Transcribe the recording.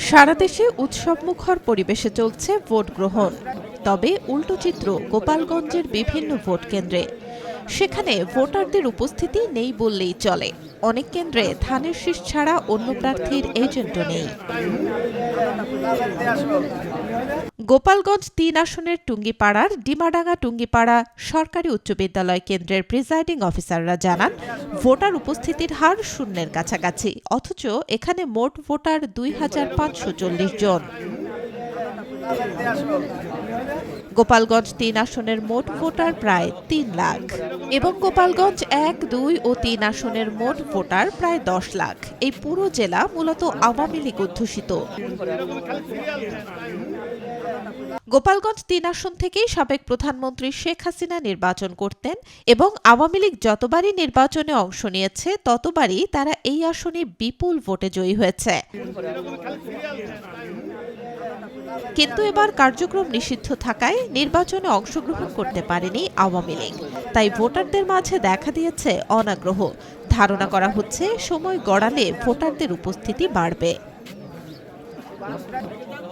সারা দেশে উৎসবমুখর পরিবেশে চলছে ভোট গ্রহণ। তবে উল্টো চিত্র গোপালগঞ্জের বিভিন্ন ভোট কেন্দ্রে। সেখানে ভোটারদের উপস্থিতি নেই বললেই চলে। অনেক কেন্দ্রে ধানের শীষ ছাড়া অন্য প্রার্থীর এজেন্টও নেই। গোপালগঞ্জ ৩ আসনের টুঙ্গিপাড়ার ডিমাডাঙ্গা টুঙ্গিপাড়া সরকারি উচ্চ বিদ্যালয় কেন্দ্রের প্রিজাইডিং অফিসাররা জানান, ভোটার উপস্থিতির হার শূন্যের কাছাকাছি, অথচ এখানে মোট ভোটার ২,৫৪০ জন। গোপালগঞ্জ ৩ আসনের মোট ভোটার প্রায় ৩ লাখ এবং গোপালগঞ্জ ১, ২ ও ৩ আসনের মোট ভোটার প্রায় ১০ লাখ। এই পুরো জেলা মূলত আওয়ামী লীগ অধ্যুষিত। গোপালগঞ্জ ৩ আসন থেকেই সাবেক প্রধানমন্ত্রী শেখ হাসিনা নির্বাচন করতেন এবং আওয়ামী লীগ যতবারই নির্বাচনে অংশ নিয়েছে ততবারই তারা এই আসনে বিপুল ভোটে জয়ী হয়েছে। কিন্তু এবার কার্যক্রম নিষিদ্ধ থাকায় নির্বাচনে অংশগ্রহণ করতে পারেনি আওয়ামী লীগ। তাই ভোটারদের মাঝে দেখা দিয়েছে অনাগ্রহ। ধারণা করা হচ্ছে সময় গড়ালে ভোটারদের উপস্থিতি বাড়বে।